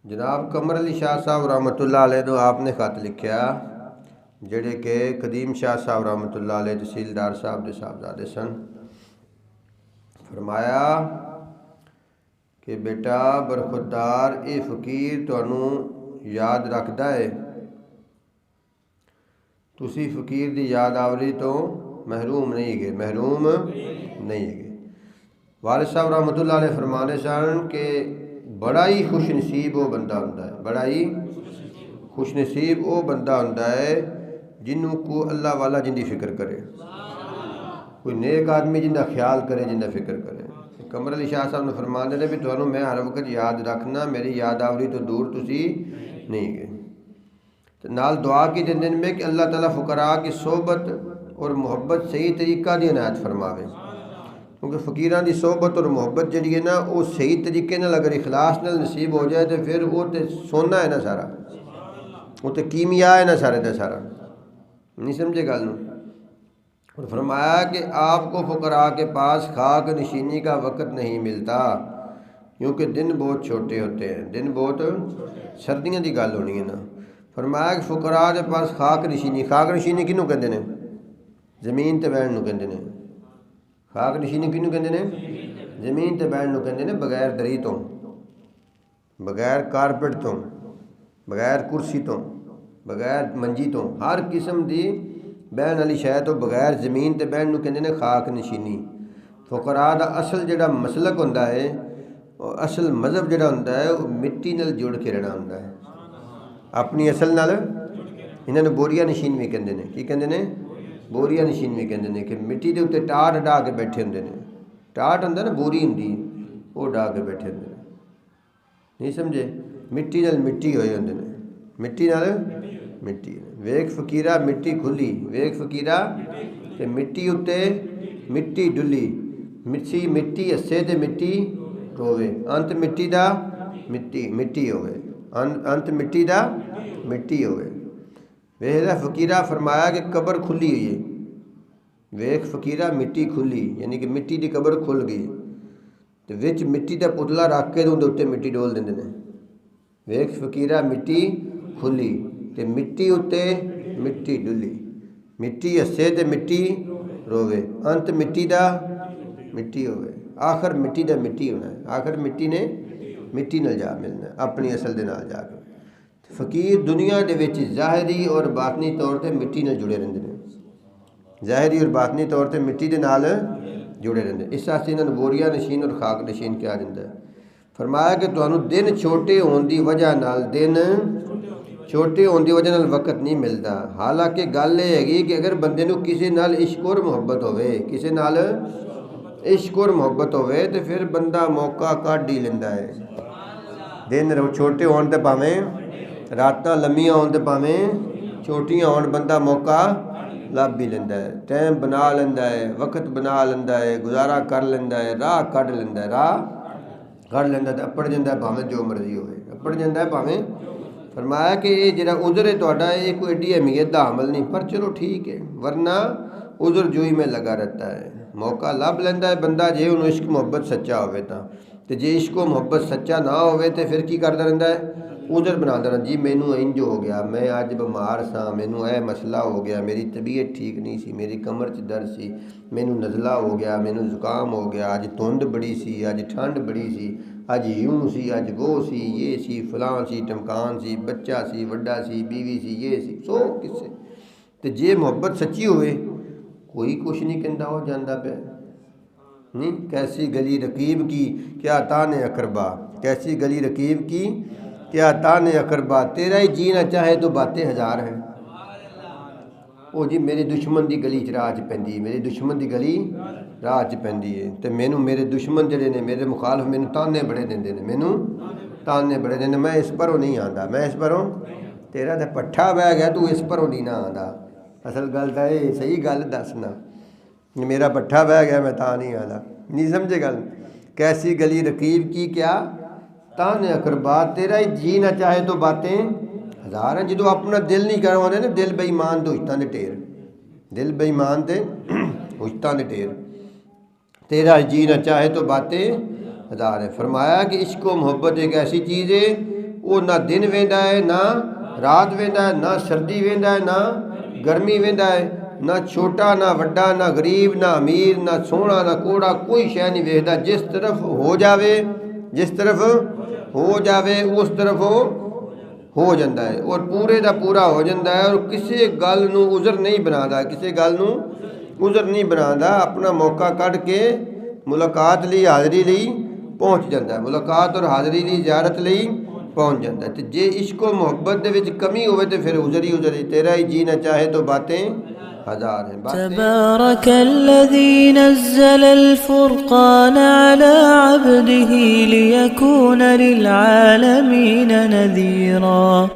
جناب قمر علی شاہ صاحب رحمۃ اللہ علیہ نو آپ نے خط لکھیا جڑے کہ قدیم شاہ صاحب رحمۃ اللہ علیہ تحصیلدار صاحب دے صاحبزادے سن۔ فرمایا کہ بیٹا برخودار اے فقیر تانوں یاد رکھدا ہے، تسی فقیر دی یاد آوری تو محروم نہیں گئے، محروم نہیں گئے۔ والد صاحب رحمۃ اللہ علیہ فرمانے سن کہ بڑا ہی خوش نصیب وہ بندہ ہوندا ہے، بڑا ہی خوش نصیب وہ بندہ ہوندا ہے جنوں کو اللہ والا جن دی فکر کرے، کوئی نیک آدمی جن دا خیال کرے، جن دا فکر کرے۔ قمر علی شاہ صاحب نے فرمانے نے بھی تانوں میں ہر وقت یاد رکھنا، میری یاد آوری تو دور تسی نہیں گئے۔ نال دعا کی دن میں کہ اللہ تعالیٰ فقراء کی صحبت اور محبت صحیح طریقہ دی عنایت فرماوے، کیونکہ فقیران دی صحبت اور محبت جڑی ہے نا وہ صحیح طریقے نال اگر اخلاص نال نصیب ہو جائے تو پھر وہ تے سونا ہے نا سارا، وہ تے کیمیا ہے نا سارے دا سارا، نہیں سمجھے گل نو۔ اور فرمایا کہ آپ کو فقراء کے پاس خاک نشینی کا وقت نہیں ملتا، کیونکہ دن بہت چھوٹے ہوتے ہیں، دن بہت سردیاں دی گل ہونی ہے نا۔ فرمایا کہ فقراء کے پاس خاک نشینی کنوں کہندے نے؟ زمین تے بہن نو کہندے نے۔ خاک نشینی کنوں کہندے نے؟ زمین تے بہن نو کہندے نے، بغیر دری تو، بغیر کارپٹ تو، بغیر کرسی تو، بغیر منجی تو، ہر قسم دی بہن والی شے تو بغیر زمین تے بہن نو کہندے نے خاک نشینی۔ فقراء دا اصل جڑا مسلک ہوندا ہے، اصل مذہب جڑا ہوندا ہے وہ مٹی نال جڑ کے رہنا ہوندا ہے، اپنی اصل نال۔ انہاں نے بوریا نشین بھی کہندے نے، کی کہندے نے؟ بوریا نشین بھی کہندے نے، کہ مٹی دے اوتے ٹاٹ ڈا کے بیٹھے ہوندے نے۔ ٹاٹ ہوندا نا، بوری ہوندی وہ ڈا کے بیٹھے ہوندے نے، نہیں سمجھے؟ مٹی نال مٹی ہوئے ہوندے نے، مٹی نال مٹی۔ ویکھ فقیرہ مٹی کھلی، ویکھ فقیرہ تے مٹی اتے مٹی ڈلی، مٹی ہسے تے مٹی روے، انت مٹی دا مٹی ہوئے، انت مٹی دا مٹی ہوئے۔ ویکھ فقیرہ فرمایا کہ قبر کھلی ہوئی ہے، ویکھ فقیرہ مٹی کھلی، یعنی کہ مٹی دی قبر کھل گئی، تو وچ مٹی دا پتلا رکھ کے اندر اتنے مٹی ڈول دیندے نے۔ ویکھ فقیرہ مٹی کھلی تے مٹی اتے مٹی ڈلی، مٹی ہسے تے مٹی روے، انت مٹی دا مٹی ہوئے۔ آخر مٹی دا مٹی ہونا ہے، آخر مٹی نے مٹی نال جا ملنا ہے، اپنی اصل دے نال جا کے۔ فقیر دنیا دے وچ ظاہری اور باطنی طور تے مٹی نال جڑے رہندے نے، ظاہری اور باطنی طور تے مٹی دے نال جڑے رہندے، اس واسطے انہاں نوں بوریا نشین اور خاک نشین کہا جاندا ہے۔ فرمایا کہ تانوں دن چھوٹے ہون دی وجہ نال وقت نہیں ملتا، حالانکہ گل یہ ہے کہ اگر بندے نوں کسی نال عشق اور محبت ہوئے، کسی نال عشق اور محبت ہوئے تو پھر بندہ موقع کڈ ہی لیندا ہے۔ دن چھوٹے ہون تے پاویں راتاں لمیاں ہون تے پاویں چھوٹیاں ہون، بندہ موقع لب بھی لیندا ہے، ٹائم بنا لیندا ہے، وقت بنا لیندا ہے، گزارا کر لیندا ہے، راہ کڈ لیندا ہے، راہ کڈ لیندا ہے، اپڑ جاندا ہے بھاویں جو مرضی ہوئے، اپڑ جاندا ہے بھاویں۔ فرمایا کہ یہ جڑا عذر ہے تہاڈا یہ کوئی ایڈی اہمیت دا عمل نہیں، پر چلو ٹھیک ہے، ورنہ عذر جوئی میں لگا رہتا ہے۔ موقع لب لیندا ہے بندہ جے انہوں عشق محبت سچا ہوئے تا، تے جے عشق و محبت سچا نہ ہوئے تے پھر کی کردا رہندا ہے؟ عذر بنا دینا، جی مینوں انج ہو گیا، میں اج بیمار ساں، مینوں اے مسئلہ ہو گیا، میری طبیعت ٹھیک نہیں سی، میری کمر چ درد سی، مینوں نزلہ ہو گیا، مینوں زکام ہو گیا، اج دھند بڑی سی، اج ٹھنڈ بڑی سی، اج یوں سی، اج وہ سی، یہ سی، فلاں سی، ٹمکان سی، بچہ سی، وڈا سی، بیوی سی، یہ سی، سو کسے۔ تے جے محبت سچی ہوئے کوئی کچھ نہیں کہندا، ہو جاندا پہ نہیں۔ کیسی گلی رقیب کی کیا تان اقربا، کیسی گلی رقیب کی کیا تان اقربا، تیرا ہی جینا چاہے تو باتیں ہزار ہیں۔ او جی میرے دشمن دی گلی چ راہ چ پیندی، میری دشمن دی گلی راہ چ پیندی ہے، تے مینوں میرے دشمن جڑے نے، میرے مخالف مینوں تانے بڑے دیندے نے، مینوں تانے بڑے دیندے، میں اس پروں نہیں آندا، میں اس پروں، تیرا تے پٹھا بہ گیا تو اس پروں نہیں نہ آندا۔ اصل گل تے اے، صحیح گل دسنا، میرا پٹھا بہ گیا میں تاں نہیں آندا، نہیں سمجھے گل۔ کیسی گلی رقیب کی کیا تان اقربا، تیرا ہی جی نہ چاہے تو باتیں ہزار ہیں۔ جدو اپنا دل نہیں کروانے نا، دل بے ایمان دے اجتاں دے ٹیر، دل بے ایمان دے اجتاں دے ٹیر، تیرا جی نہ چاہے تو باتیں ہزار ہیں۔ فرمایا کہ عشق و محبت ایک ایسی چیز ہے وہ نہ دن ویندا ہے نہ رات ویندا ہے، نہ سردی ویندا ہے نہ گرمی ویندا ہے، نہ چھوٹا نہ وڈا، نہ غریب نہ امیر، نہ سونا نہ کوڑا، کوئی شے نہیں ویکھدا، جس طرف ہو جاوے اس طرف ہو جاندہ ہے، اور پورے دا پورا ہو جاندہ ہے، اور کسی گل نو عذر نہیں بنادا، اپنا موقع کڈ کے ملاقات لی حاضری لی پہنچ جاندہ ہے، ملاقات اور حاضری لی زیارت لی پہنچ جاندہ ہے۔ تو جے عشق و محبت دے وچ کمی ہوئے تو پھر عذر ہی تیرا ہی جینا چاہے تو باتیں ہزار ہیں۔ تبارك الذي نزل الفرقان على عبده ليكون للعالمين نذيرا۔